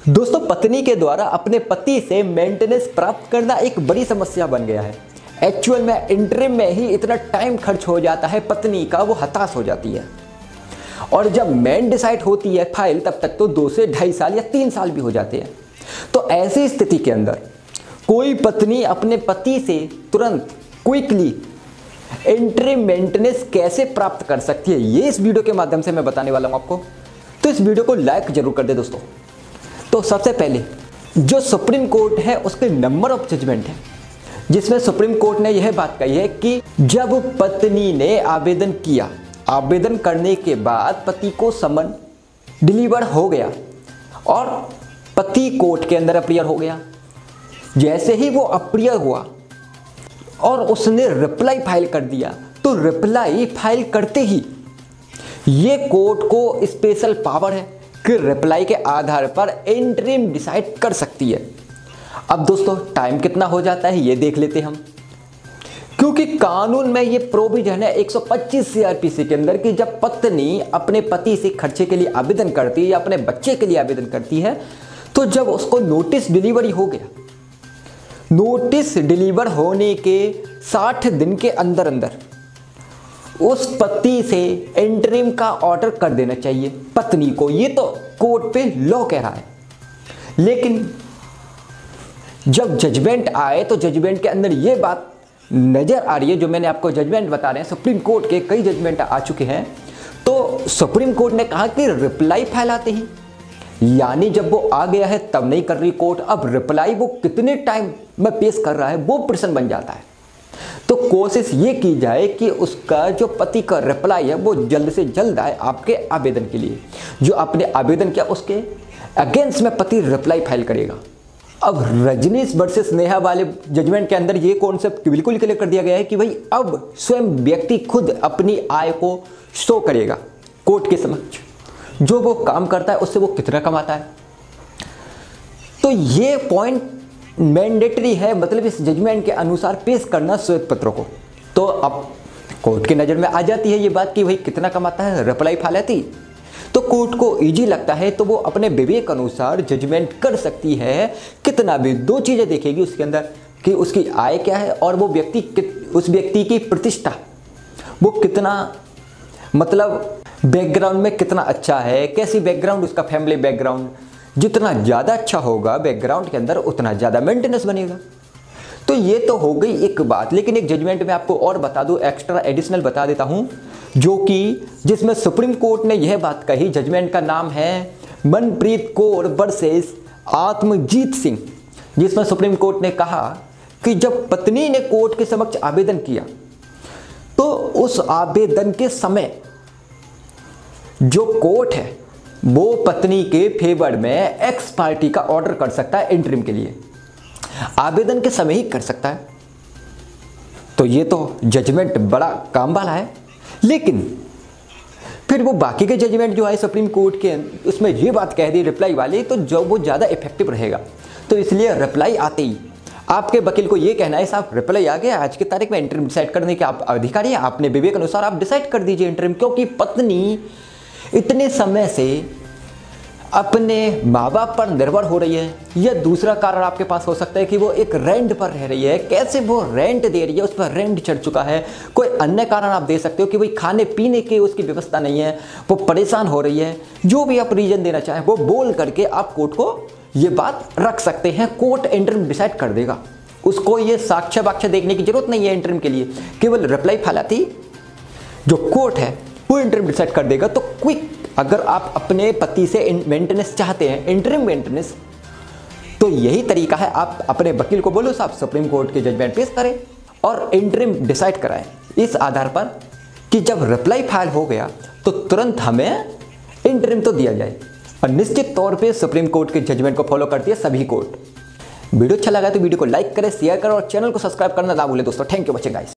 दोस्तों, पत्नी के द्वारा अपने पति से मेंटेनेंस प्राप्त करना एक बड़ी समस्या बन गया है। एक्चुअल में इंटरिम में ही इतना टाइम खर्च हो जाता है पत्नी का, वो हताश हो जाती है। और जब मेन डिसाइड होती है फाइल, तब तक तो 2 से 2.5 साल या 3 साल भी हो जाते हैं। तो ऐसी स्थिति के अंदर कोई पत्नी अपने पति से तुरंत क्विकली इंटरिम मेंटेनेंस कैसे प्राप्त कर सकती है, ये इस वीडियो के माध्यम से मैं बताने वाला हूं आपको। तो इस वीडियो को लाइक जरूर कर दे दोस्तों। तो सबसे पहले जो सुप्रीम कोर्ट है उसके नंबर ऑफ जजमेंट है, जिसमें सुप्रीम कोर्ट ने यह बात कही है कि जब पत्नी ने आवेदन किया, आवेदन करने के बाद पति को समन डिलीवर हो गया और पति कोर्ट के अंदर अपीयर हो गया। जैसे ही वो अपीयर हुआ और उसने रिप्लाई फाइल कर दिया, तो रिप्लाई फाइल करते ही ये कोर्ट को स्पेशल पावर है कि रिप्लाई के आधार पर इंटरिम डिसाइड कर सकती है। अब दोस्तों, टाइम कितना हो जाता है ये देख लेते हम, क्योंकि कानून में ये प्रोविजन है 125 सीआरपीसी के अंदर कि जब पत्नी अपने पति से खर्चे के लिए आवेदन करती है या अपने बच्चे के लिए आवेदन करती है, तो जब उसको नोटिस डिलीवरी हो गया, नोटिस डिलीवर होने के 60 दिन के अंदर अंदर उस पति से इंटरिम का ऑर्डर कर देना चाहिए पत्नी को। ये तो कोर्ट पे लॉ कह रहा है। लेकिन जब जजमेंट आए तो जजमेंट के अंदर ये बात नजर आ रही है, जो मैंने आपको जजमेंट बता रहे हैं, सुप्रीम कोर्ट के कई जजमेंट आ चुके हैं। तो सुप्रीम कोर्ट ने कहा कि रिप्लाई फाइल आते ही, यानी जब वो आ गया है तब नहीं कर रही कोर्ट, अब रिप्लाई वो कितने टाइम में पेश कर रहा है वो प्रश्न बन जाता है। तो कोशिश ये की जाए कि उसका जो पति का रिप्लाई है वो जल्द से जल्द आए आपके आवेदन के लिए। जो आपने आवेदन किया उसके अगेंस्ट में पति रिप्लाई फाइल करेगा। अब रजनीश वर्सेस नेहा वाले जजमेंट के अंदर ये कॉन्सेप्ट बिल्कुल क्लियर कर दिया गया है कि भाई अब स्वयं व्यक्ति खुद अपनी आय को शो करेगा कोर्ट के समक्ष, जो वो काम करता है उससे वो कितना कमाता है। तो ये पॉइंट मैंडेटरी है, मतलब इस जजमेंट के अनुसार पेश करना श्वेत पत्रों को। तो अब कोर्ट की नज़र में आ जाती है ये बात कि भाई कितना कमाता है, रिप्लाई फाइल आती, तो कोर्ट को इजी लगता है तो वो अपने विवेक अनुसार जजमेंट कर सकती है। कितना भी 2 चीज़ें देखेगी उसके अंदर कि उसकी आय क्या है और वो उस व्यक्ति की प्रतिष्ठा वो कितना, मतलब बैकग्राउंड में कितना अच्छा है, कैसी बैकग्राउंड उसका फैमिली बैकग्राउंड, जितना ज़्यादा अच्छा होगा बैकग्राउंड के अंदर उतना ज़्यादा मेंटेनेंस बनेगा। तो ये तो हो गई एक बात। लेकिन एक जजमेंट में आपको और बता दूं, एक्स्ट्रा एडिशनल बता देता हूं, जो कि जिसमें सुप्रीम कोर्ट ने यह बात कही। जजमेंट का नाम है मनप्रीत कौर वर्सेस आत्मजीत सिंह, जिसमें सुप्रीम कोर्ट ने कहा कि जब पत्नी ने कोर्ट के समक्ष आवेदन किया तो उस आवेदन के समय जो कोर्ट है वो पत्नी के फेवर में एक्स पार्टी का ऑर्डर कर सकता है इंटरिम के लिए, आवेदन के समय ही कर सकता है। तो ये तो जजमेंट बड़ा काम वाला है। लेकिन फिर वो बाकी के जजमेंट जो आए सुप्रीम कोर्ट के, उसमें ये बात कह दी रिप्लाई वाली, तो जो वो ज़्यादा इफेक्टिव रहेगा। तो इसलिए रिप्लाई आते ही आपके वकील को ये कहना है, साहब रिप्लाई आ गया, आज की तारीख में इंटरिम डिसाइड करने के आप अधिकारी हैं, आपने विवेक अनुसार आप डिसाइड कर दीजिए इंटरिम। क्योंकि पत्नी इतने समय से अपने माँ बाप पर निर्भर हो रही है, या दूसरा कारण आपके पास हो सकता है कि वो एक रेंट पर रह रही है। कैसे वो रेंट दे रही है, उस पर रेंट चढ़ चुका है। कोई अन्य कारण आप दे सकते हो कि भाई खाने पीने की उसकी व्यवस्था नहीं है, वो परेशान हो रही है। जो भी आप रीजन देना चाहें वो बोल करके आप कोर्ट को ये बात रख सकते हैं। कोर्ट इंटरिम डिसाइड कर देगा, उसको ये साक्ष्य वाक्ष्य देखने की जरूरत नहीं है इंटरिम के लिए। केवल रिप्लाई फाइल आती जो कोर्ट है वो इंटरिम डिसाइड कर देगा। तो क्विक, अगर आप अपने पति से मेंटेनेंस चाहते हैं, इंटरिम मेंटेनेंस, तो यही तरीका है। आप अपने वकील को बोलो, साहब सुप्रीम कोर्ट के जजमेंट पेश करें और इंटरिम डिसाइड कराएं, इस आधार पर कि जब रिप्लाई फाइल हो गया तो तुरंत हमें इंटरिम तो दिया जाए। और निश्चित तौर पे सुप्रीम कोर्ट के जजमेंट को फॉलो करती है सभी कोर्ट। वीडियो अच्छा लगा तो वीडियो को लाइक करें, शेयर करें और चैनल को सब्सक्राइब करना ना भूलें दोस्तों। Thank you watching guys.